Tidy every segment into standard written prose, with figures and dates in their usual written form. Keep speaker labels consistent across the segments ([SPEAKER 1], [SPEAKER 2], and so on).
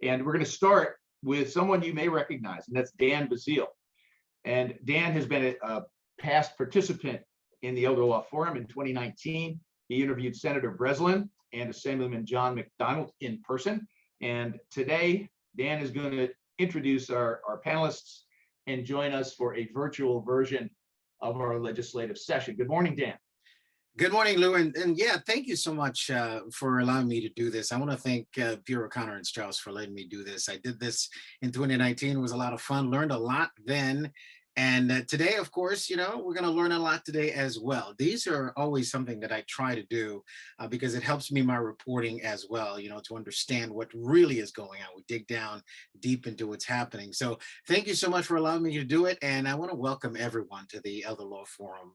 [SPEAKER 1] And we're going to start with someone you may recognize, and that's Dan Bazile. And Dan has been a past participant in the Elder Law Forum. In 2019, he interviewed Senator Breslin and Assemblyman John McDonald in person. And today, Dan is going to introduce our panelists and join us for a virtual version of our legislative session. Good morning, Dan.
[SPEAKER 2] Good morning, Lou. And yeah, thank you so much for allowing me to do this. I want to thank Bureau Connor and Strauss for letting me do this. I did this in 2019. It was a lot of fun, learned a lot then. And today, of course, we're going to learn a lot today as well. These are always something that I try to do because it helps me in my reporting as well, to understand what really is going on. We dig down deep into what's happening. So thank you so much for allowing me to do it. And I want to welcome everyone to the Elder Law Forum.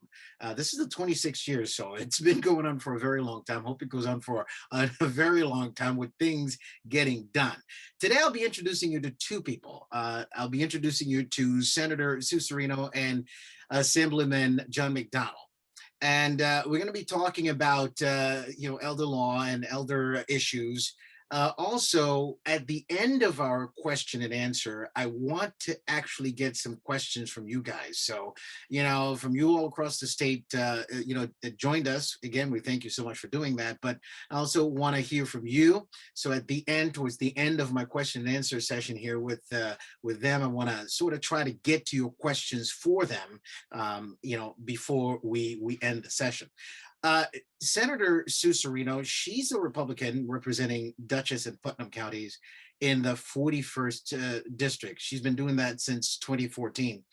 [SPEAKER 2] This is the 26 years, so it's been going on for a very long time. Hope it goes on for a very long time with things getting done. Today, I'll be introducing you to two people. I'll be introducing you to Senator Serino and Assemblyman John McDonald. And we're going to be talking about, elder law and elder issues. Also, at the end of our question and answer, I want to actually get some questions from you guys. So, from you all across the state, that joined us. Again, we thank you so much for doing that. But I also want to hear from you. So at the end, towards the end of my question and answer session here with them, I want to sort of try to get to your questions for them, before we end the session. Senator Sue Serino, she's a Republican representing Dutchess and Putnam counties in the 41st district. She's been doing that since 2014.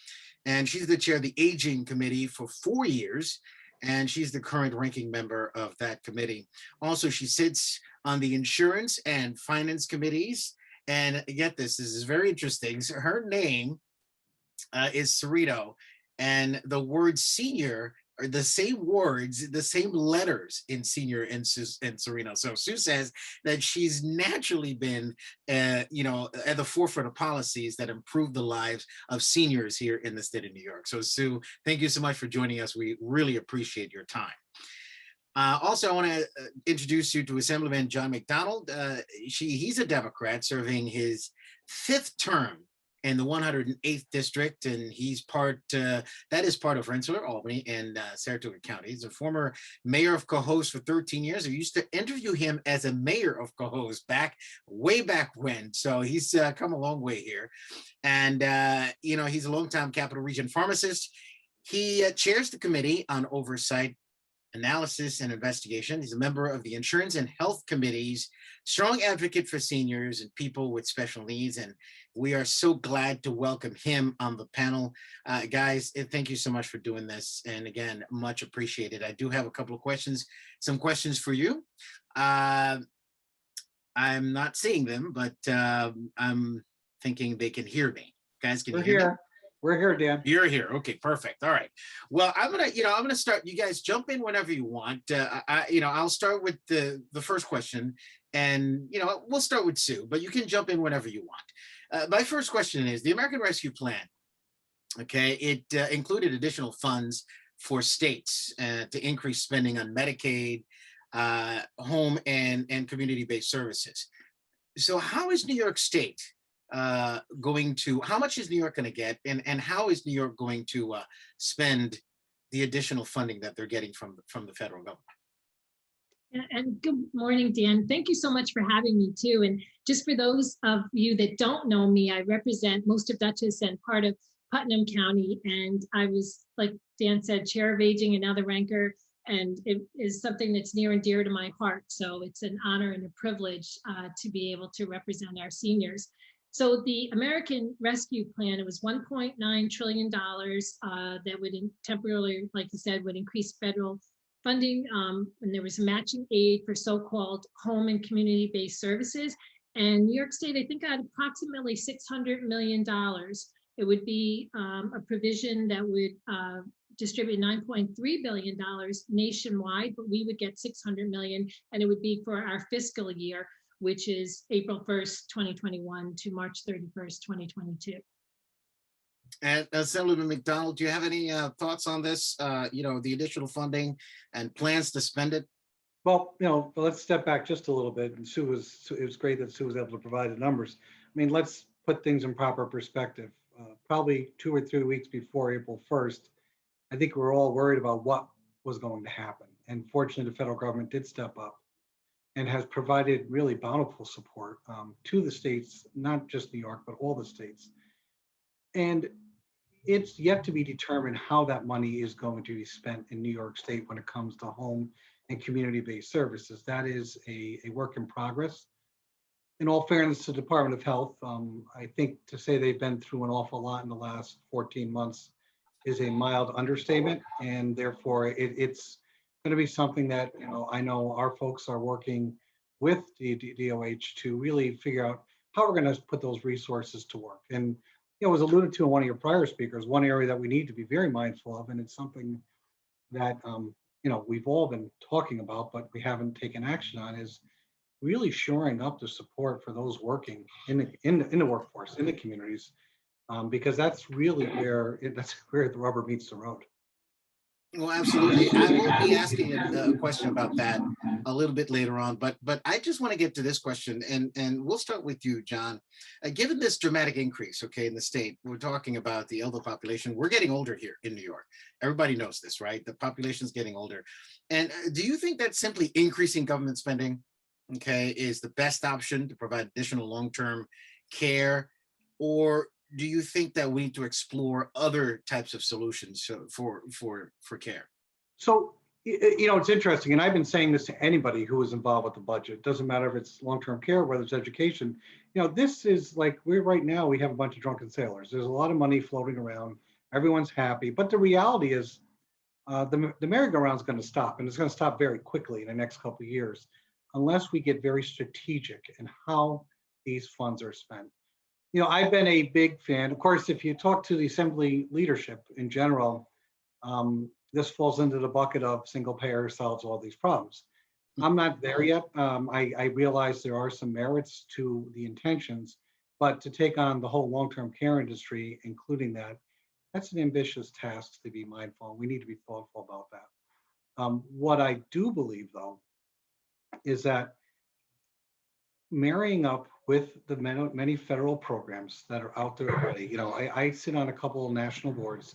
[SPEAKER 2] And she's the chair of the Aging Committee for 4 years. And she's the current ranking member of that committee. Also, she sits on the Insurance and Finance Committees. And get this is very interesting. So her name is Serino, and the word senior are the same words, the same letters in senior and Serino. So Sue says that she's naturally been, at the forefront of policies that improve the lives of seniors here in the state of New York. So Sue, thank you so much for joining us. We really appreciate your time. Also, I want to introduce you to Assemblyman John McDonald. He's a Democrat serving his 5th term in the 108th district, and he's that is part of Rensselaer, Albany, and Saratoga County. He's a former mayor of Cohoes for 13 years. I used to interview him as a mayor of Cohoes way back when. So he's come a long way here. And, he's a longtime Capital Region pharmacist. He chairs the Committee on Oversight, Analysis, and Investigation. He's a member of the Insurance and Health Committees, strong advocate for seniors and people with special needs. And we are so glad to welcome him on the panel. Guys, thank you so much for doing this. And again, much appreciated. I do have a couple of some questions for you. I'm not seeing them, but I'm thinking they can hear me. Guys, can you hear me?
[SPEAKER 3] We're here, Dan.
[SPEAKER 2] You're here. Okay, perfect. All right. Well, I'm gonna start. You guys jump in whenever you want. I'll start with the first question, and we'll start with Sue, but you can jump in whenever you want. My first question is the American Rescue Plan. Okay, it included additional funds for states to increase spending on Medicaid, home and community-based services. So, how is New York State how much is New York going to get, and how is New York going to spend the additional funding that they're getting from the federal government?
[SPEAKER 4] And good morning, Dan. Thank you so much for having me too. And just for those of you that don't know me, I represent most of Dutchess and part of Putnam County. And I was, like Dan said, chair of aging and now the ranker. And it is something that's near and dear to my heart. So it's an honor and a privilege to be able to represent our seniors. So the American Rescue Plan, it was $1.9 trillion that would temporarily, like you said, would increase federal funding. And there was a matching aid for so-called home and community-based services. And New York State, I think, got approximately $600 million. It would be a provision that would distribute $9.3 billion nationwide, but we would get $600 million, and it would be for our fiscal year, which is April 1st, 2021 to March 31st, 2022.
[SPEAKER 2] And Assemblyman McDonald, do you have any thoughts on this? The additional funding and plans to spend it?
[SPEAKER 3] Well, but let's step back just a little bit. And it was great that Sue was able to provide the numbers. I mean, let's put things in proper perspective. Probably 2 or 3 weeks before April 1st, I think we were all worried about what was going to happen. And fortunately, the federal government did step up and has provided really bountiful support to the states, not just New York, but all the states. And it's yet to be determined how that money is going to be spent in New York State when it comes to home and community-based services. That is a work in progress. In all fairness to the Department of Health, I think to say they've been through an awful lot in the last 14 months is a mild understatement, and therefore it's going to be something that I know our folks are working with the DOH to really figure out how we're going to put those resources to work. And it was alluded to in one of your prior speakers, one area that we need to be very mindful of, and it's something that we've all been talking about, but we haven't taken action on, is really shoring up the support for those working in the workforce, in the communities, because that's really that's where the rubber meets the road.
[SPEAKER 2] Well, absolutely. I will be asking a question about that a little bit later on, but I just want to get to this question, and we'll start with you, John. Given this dramatic increase, okay, in the state, we're talking about the elder population. We're getting older here in New York. Everybody knows this, right? The population is getting older. And do you think that simply increasing government spending, okay, is the best option to provide additional long-term care, or do you think that we need to explore other types of solutions for care?
[SPEAKER 3] So, it's interesting, and I've been saying this to anybody who is involved with the budget. It doesn't matter if it's long-term care, whether it's education. This is like right now we have a bunch of drunken sailors. There's a lot of money floating around. Everyone's happy, but the reality is the merry-go-round is going to stop, and it's going to stop very quickly in the next couple of years, unless we get very strategic in how these funds are spent. I've been a big fan. Of course, if you talk to the Assembly leadership in general, this falls into the bucket of single payer solves all these problems. I'm not there yet. I realize there are some merits to the intentions, but to take on the whole long-term care industry, including that's an ambitious task to be mindful. We need to be thoughtful about that. What I do believe, though, is that marrying up with the many federal programs that are out there already. I sit on a couple of national boards,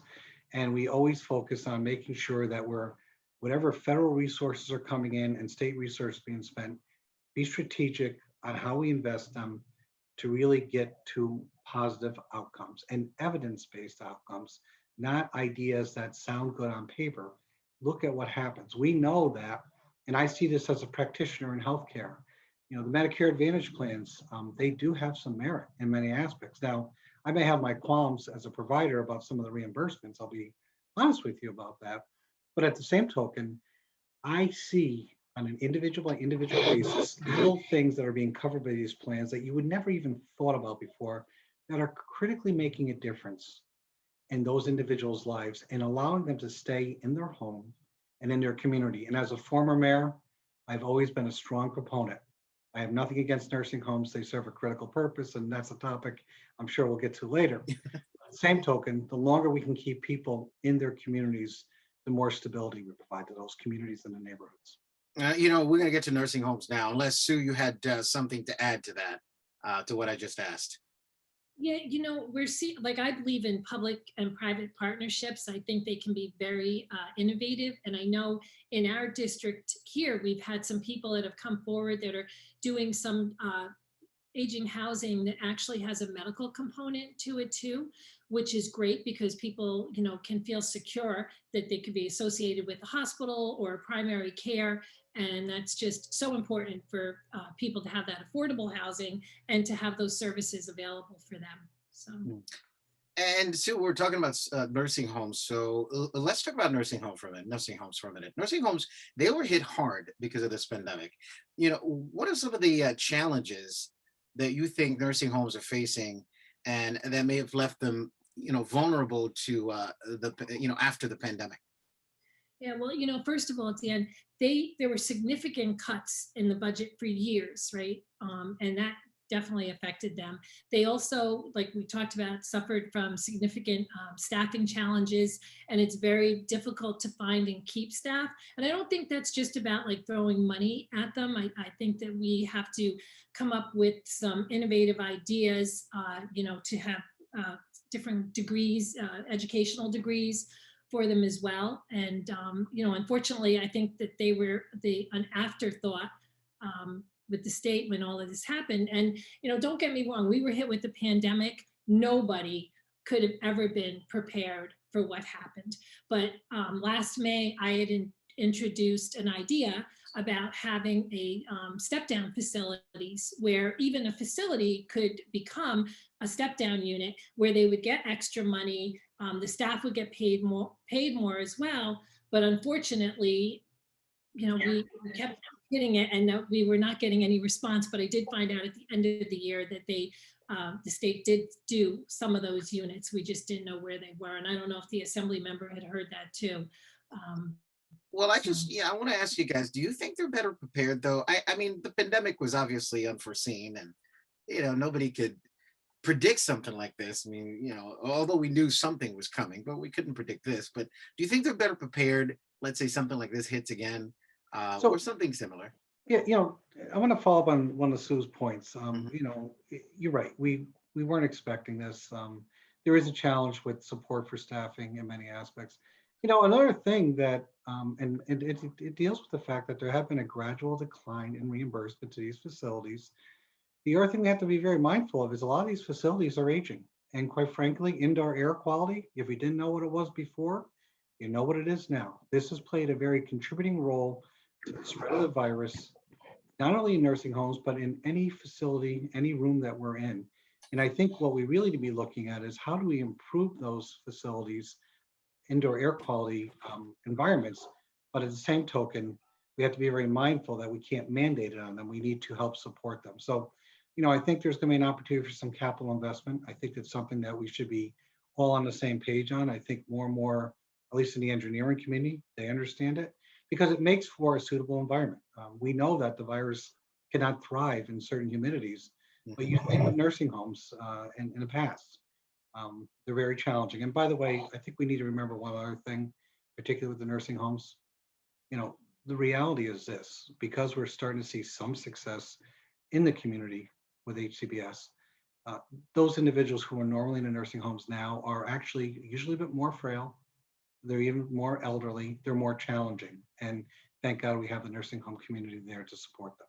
[SPEAKER 3] and we always focus on making sure that whatever federal resources are coming in and state resources being spent, be strategic on how we invest them to really get to positive outcomes and evidence-based outcomes, not ideas that sound good on paper. Look at what happens. We know that, and I see this as a practitioner in healthcare. The Medicare Advantage plans, they do have some merit in many aspects. Now, I may have my qualms as a provider about some of the reimbursements. I'll be honest with you about that. But at the same token, I see on an individual by individual basis, little things that are being covered by these plans that you would never even thought about before that are critically making a difference in those individuals' lives and allowing them to stay in their home and in their community. And as a former mayor, I've always been a strong proponent. I have nothing against nursing homes. They serve a critical purpose, and that's a topic I'm sure we'll get to later. Same token, the longer we can keep people in their communities, the more stability we provide to those communities and the neighborhoods.
[SPEAKER 2] We're going to get to nursing homes now, unless Sue, you had something to add to that, to what I just asked.
[SPEAKER 4] Yeah, we're seeing, I believe in public and private partnerships. I think they can be very innovative. And I know in our district here, we've had some people that have come forward that are doing some aging housing that actually has a medical component to it too, which is great because people, can feel secure that they could be associated with a hospital or primary care. And that's just so important for people to have that affordable housing and to have those services available for them. So.
[SPEAKER 2] And Sue, we're talking about nursing homes. So let's talk about nursing homes for a minute. Nursing homes, they were hit hard because of this pandemic. What are some of the challenges that you think nursing homes are facing and that may have left them, vulnerable to after the pandemic?
[SPEAKER 4] Yeah, well, first of all, at the end, there were significant cuts in the budget for years, right? And that definitely affected them. They also, like we talked about, suffered from significant staffing challenges, and it's very difficult to find and keep staff. And I don't think that's just about like throwing money at them. I think that we have to come up with some innovative ideas, to have different degrees, educational degrees for them as well. And, unfortunately, I think that they were an afterthought with the state when all of this happened. And, don't get me wrong, we were hit with the pandemic. Nobody could have ever been prepared for what happened. But last May, I had introduced an idea about having a step-down facilities where even a facility could become a step-down unit where they would get extra money. The staff would get paid more as well. But unfortunately, we kept hitting it and we were not getting any response. But I did find out at the end of the year that the state did do some of those units. We just didn't know where they were. And I don't know if the assembly member had heard that too.
[SPEAKER 2] Well, I want to ask you guys, do you think they're better prepared though? I mean, the pandemic was obviously unforeseen and, nobody could predict something like this. I mean, although we knew something was coming, but we couldn't predict this. But do you think they're better prepared? Let's say something like this hits again, or something similar.
[SPEAKER 3] Yeah, I want to follow up on one of Sue's points.
[SPEAKER 2] Mhm.
[SPEAKER 3] You're right. We weren't expecting this. There is a challenge with support for staffing in many aspects. Another thing that, and it deals with the fact that there have been a gradual decline in reimbursement to these facilities. The other thing we have to be very mindful of is a lot of these facilities are aging. And quite frankly, indoor air quality, if we didn't know what it was before, you know what it is now. This has played a very contributing role to the spread of the virus, not only in nursing homes, but in any facility, any room that we're in. And I think what we really need to be looking at is how do we improve those facilities, indoor air quality environments. But at the same token, we have to be very mindful that we can't mandate it on them. We need to help support them. So, I think there's going to be an opportunity for some capital investment. I think it's something that we should be all on the same page on. I think more and more, at least in the engineering community, they understand it because it makes for a suitable environment. We know that the virus cannot thrive in certain humidities, but you think of nursing homes in the past. They're very challenging. And by the way, I think we need to remember one other thing, particularly with the nursing homes. The reality is this, because we're starting to see some success in the community with HCBS, those individuals who are normally in the nursing homes now are actually usually a bit more frail. They're even more elderly. They're more challenging. And thank God we have the nursing home community there to support them.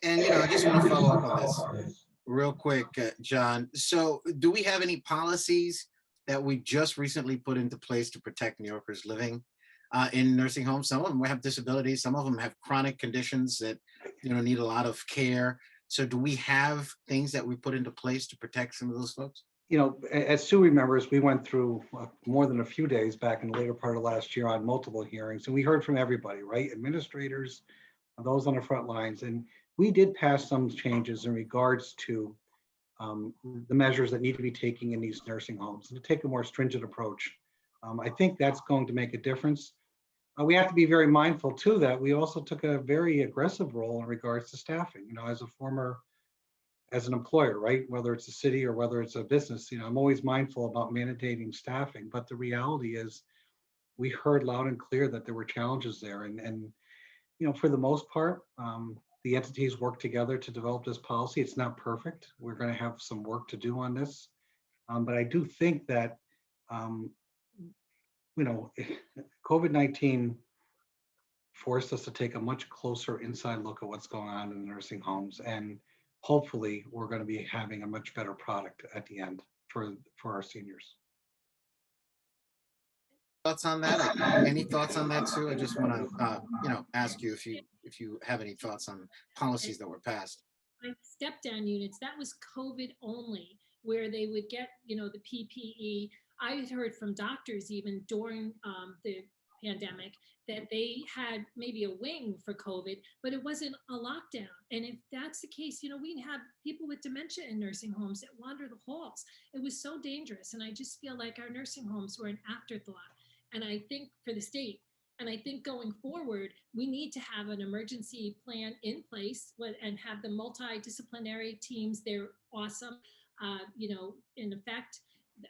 [SPEAKER 2] And I just want to follow up on this real quick, John. So, do we have any policies that we just recently put into place to protect New Yorkers living in nursing homes? Some of them have disabilities. Some of them have chronic conditions that need a lot of care. So, do we have things that we put into place to protect some of those folks?
[SPEAKER 3] As Sue remembers, we went through more than a few days back in the later part of last year on multiple hearings, and we heard from everybody, right? Administrators, those on the front lines, and we did pass some changes in regards to the measures that need to be taken in these nursing homes and to take a more stringent approach. I think that's going to make a difference. We have to be very mindful too that we also took a very aggressive role in regards to staffing. As an employer, right? Whether it's a city or whether it's a business, I'm always mindful about mandating staffing. But the reality is, we heard loud and clear that there were challenges there, and for the most part, the entities work together to develop this policy. It's not perfect. We're going to have some work to do on this, but I do think that COVID-19 forced us to take a much closer inside look at what's going on in the nursing homes, and hopefully we're going to be having a much better product at the end for our seniors.
[SPEAKER 2] Thoughts on that? Any thoughts on that, Sue? I just want to, ask you if you have any thoughts on policies that were passed.
[SPEAKER 4] Like step down units, that was COVID only, where they would get, the PPE. I had heard from doctors even during the pandemic that they had maybe a wing for COVID, but it wasn't a lockdown. And if that's the case, we have people with dementia in nursing homes that wander the halls. It was so dangerous. And I just feel like our nursing homes were an afterthought. And I think for the state, And I think going forward, we need to have an emergency plan in place and have the multidisciplinary teams. They're awesome. In effect,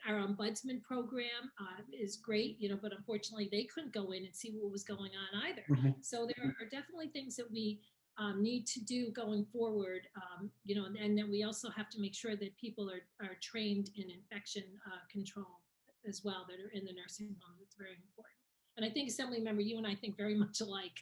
[SPEAKER 4] our ombudsman program is great, but unfortunately they couldn't go in and see what was going on either.
[SPEAKER 3] Mhm.
[SPEAKER 4] So there are definitely things that we need to do going forward, and then we also have to make sure that people are trained in infection control as well that are in the nursing homes. It's very important. And I think Assemblymember, you and I think very much alike.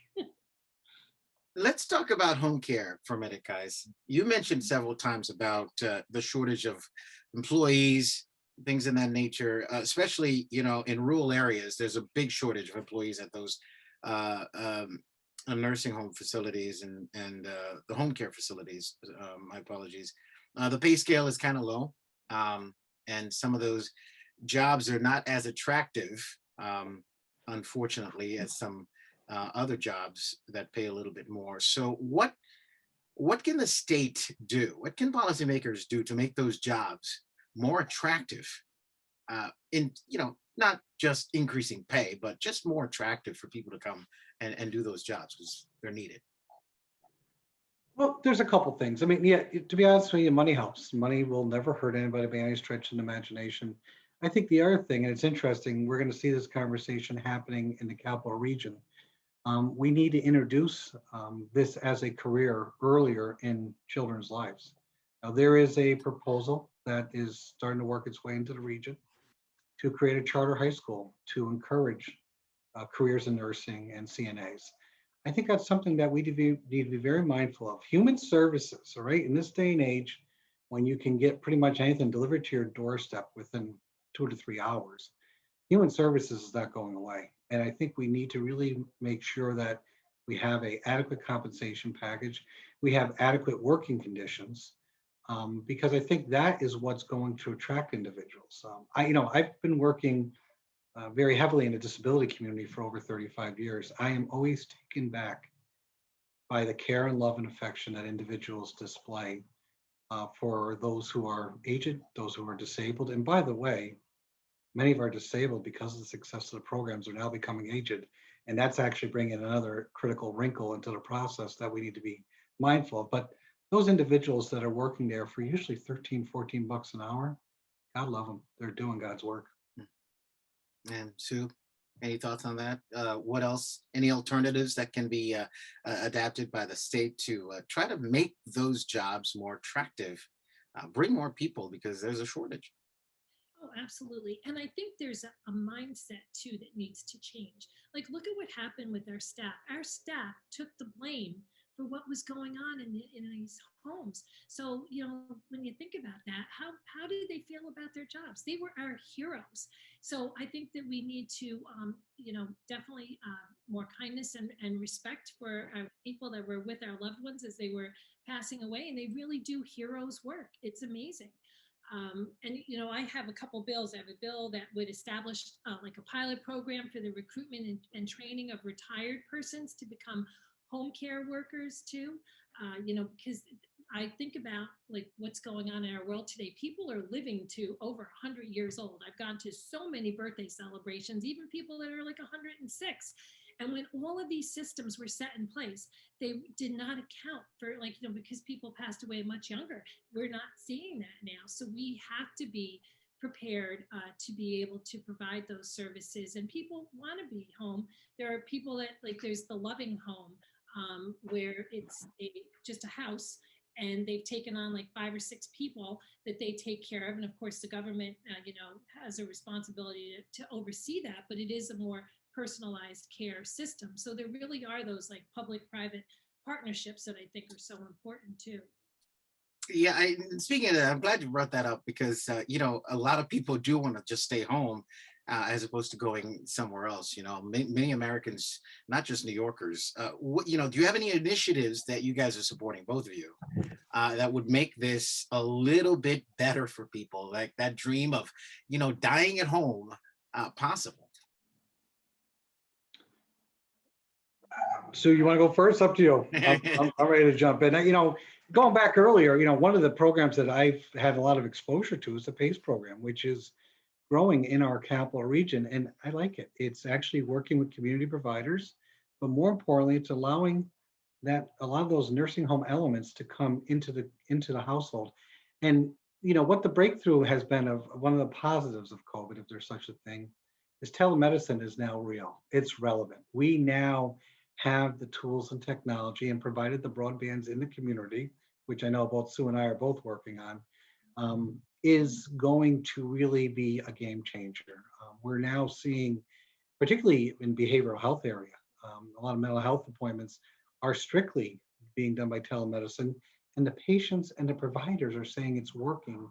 [SPEAKER 2] Let's talk about home care for a minute, guys. You mentioned several times about the shortage of employees, things in that nature, especially, in rural areas. There's a big shortage of employees at those uh, um, nursing home facilities and the home care facilities. My apologies. The pay scale is kind of low, and some of those jobs are not as attractive, unfortunately, as some other jobs that pay a little bit more. So what can the state do? What can policymakers do to make those jobs more attractive? Not just increasing pay, but just more attractive for people to come and do those jobs because they're needed.
[SPEAKER 3] Well, there's a couple things. I mean, yeah, to be honest with you, money helps. Money will never hurt anybody by any stretch of the imagination. I think the other thing, and it's interesting, we're going to see this conversation happening in the capital region. We need to introduce this as a career earlier in children's lives. Now, there is a proposal that is starting to work its way into the region to create a charter high school to encourage careers in nursing and CNAs. I think that's something that we need to be very mindful of. Human services, all right, in this day and age, when you can get pretty much anything delivered to your doorstep within 2 to 3 hours, human services is not going away. And I think we need to really make sure that we have an adequate compensation package, we have adequate working conditions, because I think that is what's going to attract individuals. I've been working very heavily in the disability community for over 35 years. I am always taken back by the care and love and affection that individuals display for those who are aged, those who are disabled. And by the way, many of our disabled, because of the success of the programs, are now becoming aged. And that's actually bringing another critical wrinkle into the process that we need to be mindful of. But those individuals that are working there for usually 13, 14 bucks an hour, God love them. They're doing God's work.
[SPEAKER 2] And Sue, any thoughts on that? What else? Any alternatives that can be adapted by the state to try to make those jobs more attractive, bring more people because there's a shortage?
[SPEAKER 4] Oh, absolutely. And I think there's a mindset too that needs to change. Like, look at what happened with our staff. Our staff took the blame for what was going on in these homes. So, when you think about that, how did they feel about their jobs? They were our heroes. So I think that we need to, definitely more kindness and respect for our people that were with our loved ones as they were passing away. And they really do heroes work. It's amazing. I have a couple bills. I have a bill that would establish like a pilot program for the recruitment and training of retired persons to become home care workers too. Because I think about like what's going on in our world today. People are living to over 100 years old. I've gone to so many birthday celebrations, even people that are like 106. And when all of these systems were set in place, they did not account for because people passed away much younger. We're not seeing that now. So we have to be prepared to be able to provide those services. And people want to be home. There are people that there's the loving home where it's just a house and they've taken on like 5 or 6 people that they take care of. And of course the government, has a responsibility to oversee that, but it is a more personalized care system. So there really are those like public-private partnerships that I think are so important too.
[SPEAKER 2] Yeah, speaking of that, I'm glad you brought that up because a lot of people do want to just stay home as opposed to going somewhere else. Many Americans, not just New Yorkers. Do you have any initiatives that you guys are supporting, both of you, that would make this a little bit better for people, like that dream of dying at home possible?
[SPEAKER 3] So you want to go first? Up to you. I'm ready to jump in. Going back earlier, one of the programs that I've had a lot of exposure to is the PACE program, which is growing in our capital region, and I like it. It's actually working with community providers, but more importantly, it's allowing that a lot of those nursing home elements to come into the household. And what the breakthrough has been of one of the positives of COVID, if there's such a thing, is telemedicine is now real. It's relevant. We now have the tools and technology, and provided the broadbands in the community, which I know both Sue and I are both working on, is going to really be a game changer. We're now seeing, particularly in behavioral health area, a lot of mental health appointments are strictly being done by telemedicine, and the patients and the providers are saying it's working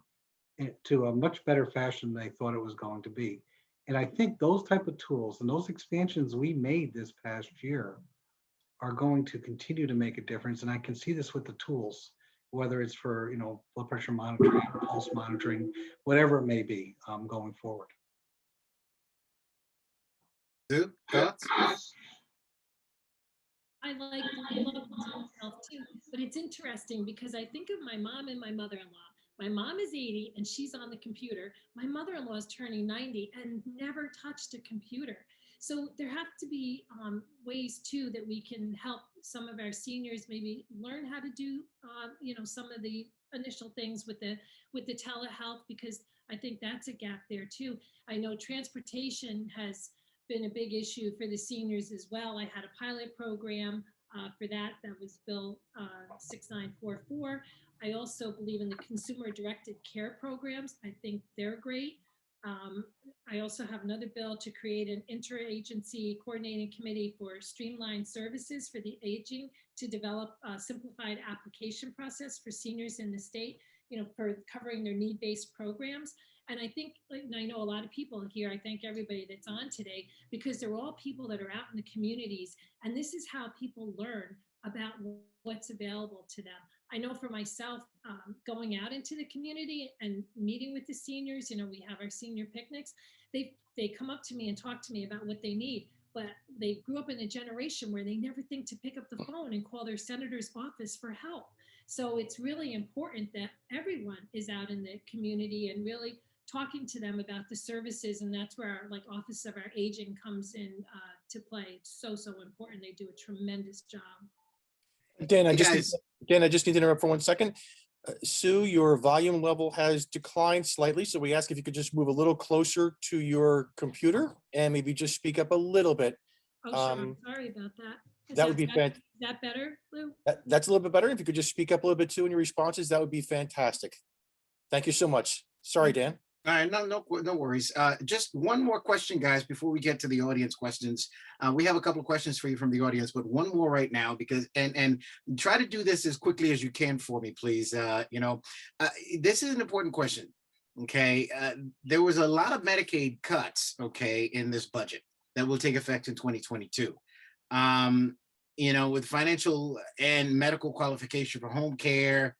[SPEAKER 3] to a much better fashion than they thought it was going to be. And I think those type of tools and those expansions we made this past year are going to continue to make a difference. And I can see this with the tools, whether it's for blood pressure monitoring, pulse monitoring, whatever it may be, going forward.
[SPEAKER 2] Sue, thoughts?
[SPEAKER 4] I love myself too, but it's interesting because I think of my mom and my mother-in-law. My mom is 80 and she's on the computer. My mother-in-law is turning 90 and never touched a computer. So there have to be ways too that we can help some of our seniors maybe learn how to do, some of the initial things with the telehealth, because I think that's a gap there too. I know transportation has been a big issue for the seniors as well. I had a pilot program for that was Bill 6944. I also believe in the consumer directed care programs. I think they're great. I also have another bill to create an interagency coordinating committee for streamlined services for the aging, to develop a simplified application process for seniors in the state, for covering their need-based programs. And I think, and I know a lot of people here, I thank everybody that's on today, because they're all people that are out in the communities. And this is how people learn about what's available to them. I know for myself, going out into the community and meeting with the seniors, we have our senior picnics. They come up to me and talk to me about what they need, but they grew up in a generation where they never think to pick up the phone and call their senator's office for help. So it's really important that everyone is out in the community and really talking to them about the services, and that's where our Office of Our Aging comes in to play. It's so important. They do a tremendous job.
[SPEAKER 5] Dan, I
[SPEAKER 2] Hey,
[SPEAKER 5] just
[SPEAKER 2] guys.
[SPEAKER 5] need to interrupt for 1 second. Sue, your volume level has declined slightly, so we ask if you could just move a little closer to your computer and maybe just speak up a little bit.
[SPEAKER 4] Oh, sure. I'm sorry about that.
[SPEAKER 5] That would be
[SPEAKER 4] Is that better, Lou?
[SPEAKER 5] That's a little bit better. If you could just speak up a little bit too in your responses, that would be fantastic. Thank you so much. Sorry, Dan.
[SPEAKER 2] All right, no worries. Just one more question, guys, before we get to the audience questions. We have a couple of questions for you from the audience, but one more right now, because and try to do this as quickly as you can for me, please. This is an important question. Okay, there was a lot of Medicaid cuts, okay, in this budget that will take effect in 2022. With financial and medical qualification for home care,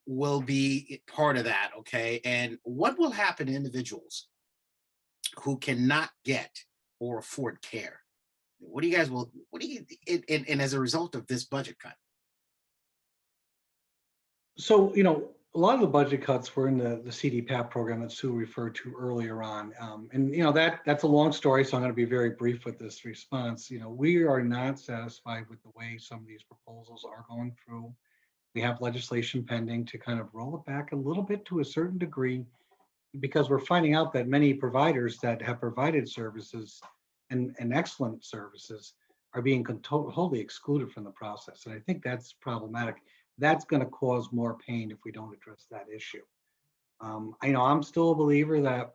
[SPEAKER 2] will be part of that, okay? And what will happen to individuals who cannot get or afford care? And as a result of this budget cut?
[SPEAKER 3] So, a lot of the budget cuts were in the CDPAP program that Sue referred to earlier on. That's a long story, so I'm going to be very brief with this response. We are not satisfied with the way some of these proposals are going through. We have legislation pending to kind of roll it back a little bit to a certain degree, because we're finding out that many providers that have provided services and excellent services are being totally excluded from the process. And I think that's problematic. That's going to cause more pain if we don't address that issue. I'm still a believer that,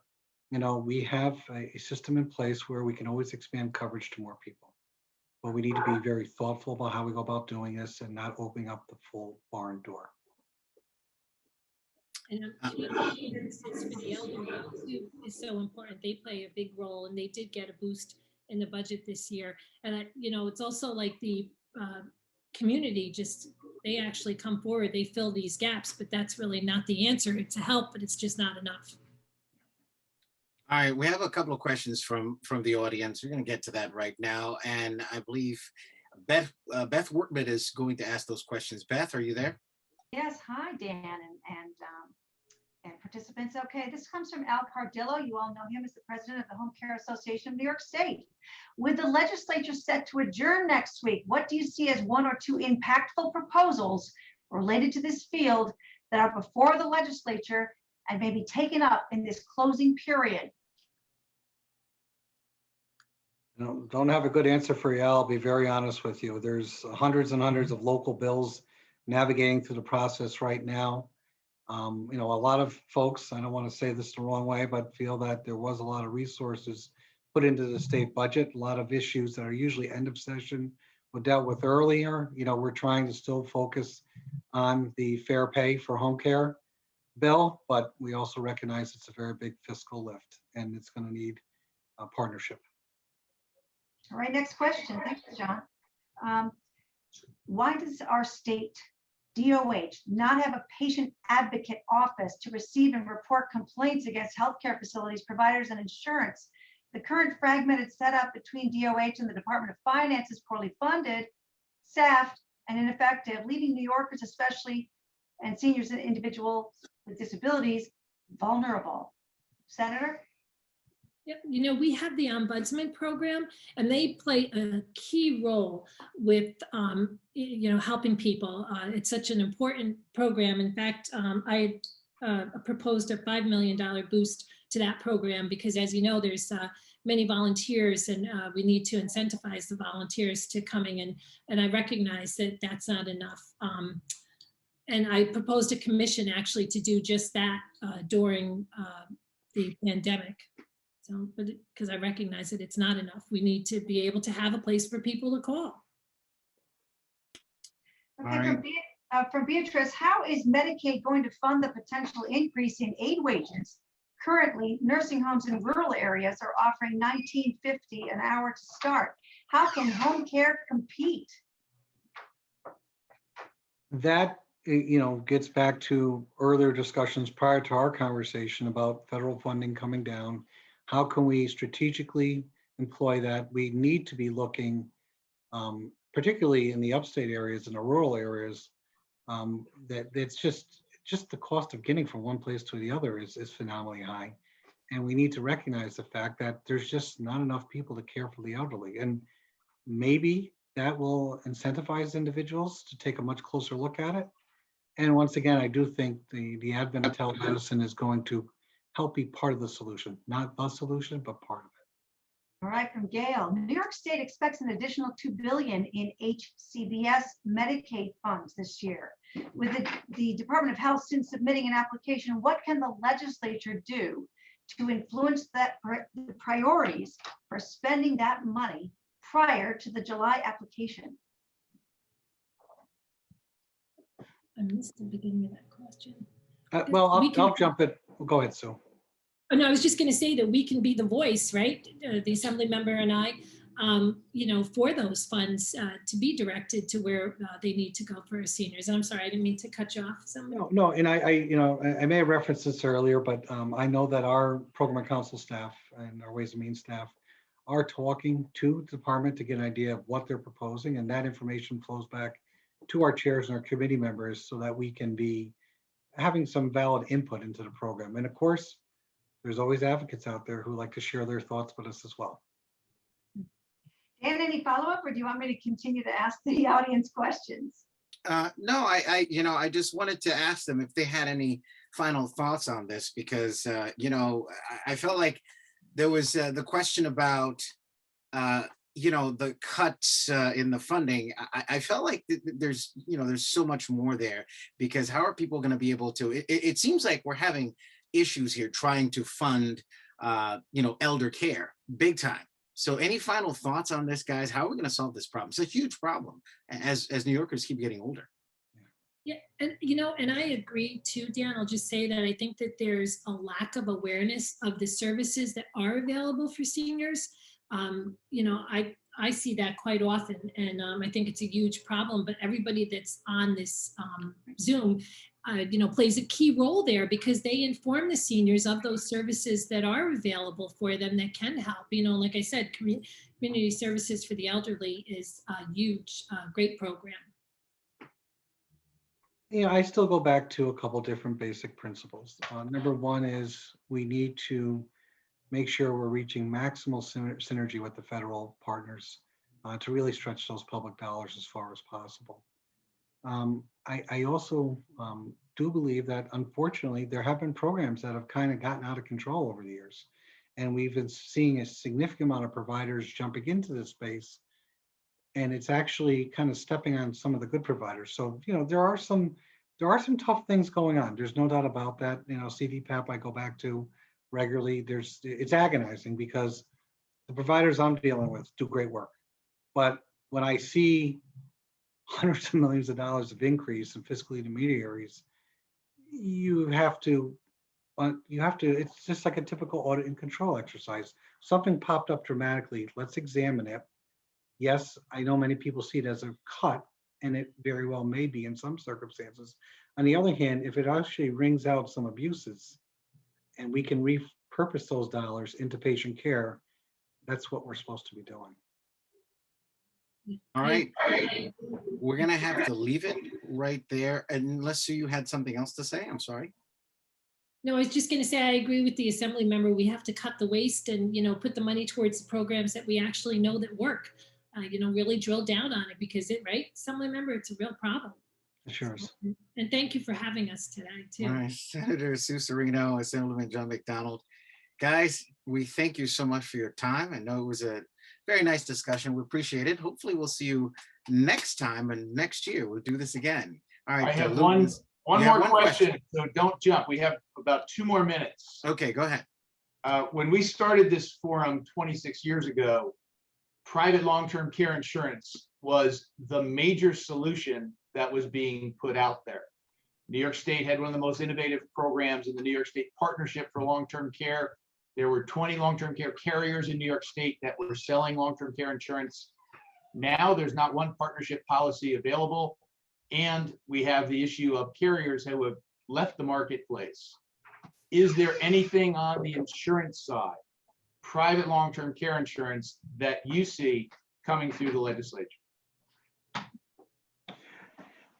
[SPEAKER 3] we have a system in place where we can always expand coverage to more people. But we need to be very thoughtful about how we go about doing this and not opening up the full barn door.
[SPEAKER 4] And community services for the elderly too is so important. They play a big role, and they did get a boost in the budget this year. And it's also like the community they actually come forward, they fill these gaps, but that's really not the answer. It's a help, but it's just not enough.
[SPEAKER 2] All right, we have a couple of questions from the audience. We're going to get to that right now, and I believe Beth Workman is going to ask those questions. Beth, are you there?
[SPEAKER 6] Yes, hi Dan and participants. Okay, this comes from Al Cardillo. You all know him as the president of the Home Care Association of New York State. With the legislature set to adjourn next week, what do you see as one or two impactful proposals related to this field that are before the legislature and may be taken up in this closing period?
[SPEAKER 3] Don't have a good answer for you, Al. I'll be very honest with you. There's hundreds and hundreds of local bills navigating through the process right now. A lot of folks, I don't want to say this the wrong way, but feel that there was a lot of resources put into the state budget, a lot of issues that are usually end of session were dealt with earlier. We're trying to still focus on the fair pay for home care bill, but we also recognize it's a very big fiscal lift and it's going to need a partnership.
[SPEAKER 6] All right, next question. Thank you, John. Why does our state DOH not have a patient advocate office to receive and report complaints against healthcare facilities, providers, and insurance? The current fragmented setup between DOH and the Department of Finance is poorly funded, staffed, and ineffective, leaving New Yorkers especially, and seniors and individuals with disabilities vulnerable. Senator?
[SPEAKER 4] Yep. We have the ombudsman program, and they play a key role with, helping people. It's such an important program. In fact, I proposed a $5 million boost to that program because, as you know, there's many volunteers, and we need to incentivize the volunteers to coming in. And I recognize that that's not enough. And I proposed a commission actually to do just that during the pandemic. So, but because I recognize that it's not enough, we need to be able to have a place for people to call.
[SPEAKER 6] Okay, from Beatrice, how is Medicaid going to fund the potential increase in aid wages? Currently, nursing homes in rural areas are offering $19.50 an hour to start. How can home care compete?
[SPEAKER 3] That, gets back to earlier discussions prior to our conversation about federal funding coming down. How can we strategically employ that? We need to be looking, particularly in the upstate areas and the rural areas, that it's just the cost of getting from one place to the other is phenomenally high. And we need to recognize the fact that there's just not enough people to care for the elderly. And maybe that will incentivize individuals to take a much closer look at it. And once again, I do think the advent of telemedicine is going to help be part of the solution, not the solution, but part of it.
[SPEAKER 6] All right, from Gail, New York State expects an additional $2 billion in HCBS Medicaid funds this year. With the Department of Health soon submitting an application, what can the legislature do to influence the priorities for spending that money prior to the July application?
[SPEAKER 4] I missed the beginning of that question.
[SPEAKER 3] Well, I'll jump in. Go ahead, Sue.
[SPEAKER 4] Oh, no, I was just going to say that we can be the voice, right? The Assembly member and I, for those funds to be directed to where they need to go for our seniors. And I'm sorry, I didn't mean to cut you off.
[SPEAKER 3] No, and I may have referenced this earlier, but I know that our program and council staff and our Ways and Means staff are talking to the department to get an idea of what they're proposing, and that information flows back to our chairs and our committee members so that we can be having some valid input into the program. And of course, there's always advocates out there who like to share their thoughts with us as well.
[SPEAKER 6] Dan, any follow-up, or do you want me to continue to ask the audience questions?
[SPEAKER 2] No, I just wanted to ask them if they had any final thoughts on this, because, I felt like there was the question about, the cuts in the funding. I felt like there's so much more there, because how are people going to be able to, it seems like we're having issues here trying to fund, elder care big time. So any final thoughts on this, guys? How are we going to solve this problem? It's a huge problem as New Yorkers keep getting older.
[SPEAKER 4] Yeah, and I agree too, Dan. I'll just say that I think that there's a lack of awareness of the services that are available for seniors. I see that quite often, and I think it's a huge problem, but everybody that's on this Zoom, plays a key role there, because they inform the seniors of those services that are available for them that can help. Like I said, community services for the elderly is a huge, great program.
[SPEAKER 3] I still go back to a couple different basic principles. Number one is we need to make sure we're reaching maximal synergy with the federal partners to really stretch those public dollars as far as possible. I also do believe that unfortunately there have been programs that have kind of gotten out of control over the years. And we've been seeing a significant amount of providers jumping into this space. And it's actually kind of stepping on some of the good providers. So, there are some tough things going on. There's no doubt about that. CDPAP I go back to regularly. It's agonizing because the providers I'm dealing with do great work. But when I see hundreds of millions of dollars of increase in fiscal intermediaries, you have to, it's just like a typical audit and control exercise. Something popped up dramatically. Let's examine it. Yes, I know many people see it as a cut, and it very well may be in some circumstances. On the other hand, if it actually wrings out some abuses and we can repurpose those dollars into patient care, that's what we're supposed to be doing.
[SPEAKER 2] All right, we're gonna have to leave it right there unless Sue, you had something else to say. I'm sorry.
[SPEAKER 4] No, I was just going to say, I agree with the assembly member. We have to cut the waste and, put the money towards the programs that we actually know that work. Really drill down on it because right, assembly member, it's a real problem.
[SPEAKER 3] Sure is.
[SPEAKER 4] And thank you for having us today too.
[SPEAKER 2] All right, Senator Sue Serino, Assemblyman John McDonald. Guys, we thank you so much for your time. I know it was a very nice discussion. We appreciate it. Hopefully we'll see you next time, and next year we'll do this again. All right.
[SPEAKER 1] I have
[SPEAKER 2] Lou,
[SPEAKER 1] one
[SPEAKER 2] you have
[SPEAKER 1] more
[SPEAKER 2] one
[SPEAKER 1] question, so don't jump. We have about 2 more minutes.
[SPEAKER 2] Okay, go ahead.
[SPEAKER 1] When we started this forum 26 years ago, private long-term care insurance was the major solution that was being put out there. New York State had one of the most innovative programs in the New York State Partnership for Long-Term Care. There were 20 long-term care carriers in New York State that were selling long-term care insurance. Now there's not one partnership policy available, and we have the issue of carriers who have left the marketplace. Is there anything on the insurance side, private long-term care insurance, that you see coming through the legislature?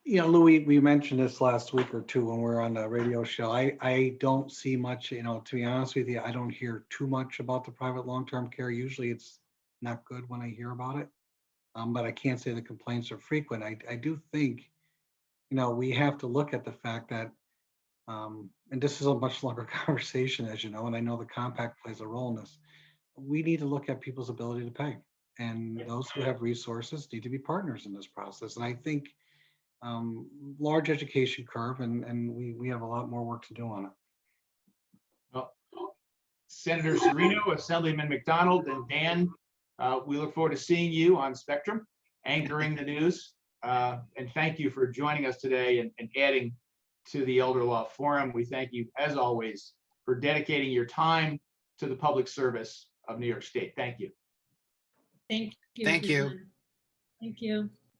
[SPEAKER 3] Louis, we mentioned this last week or two when we were on the radio show. I don't see much, to be honest with you, I don't hear too much about the private long-term care. Usually it's not good when I hear about it. But I can't say the complaints are frequent. I do think, we have to look at the fact that, and this is a much longer conversation, as you know, and I know the compact plays a role in this. We need to look at people's ability to pay, and those who have resources need to be partners in this process. And I think large education curve, and we have a lot more work to do on it.
[SPEAKER 1] Well, Senator Serino, Assemblyman McDonald, and Dan, we look forward to seeing you on Spectrum, anchoring the news. And thank you for joining us today and adding to the Elder Law Forum. We thank you, as always, for dedicating your time to the public service of New York State. Thank you.
[SPEAKER 4] Thank you.
[SPEAKER 2] Thank you.
[SPEAKER 4] Everyone. Thank you.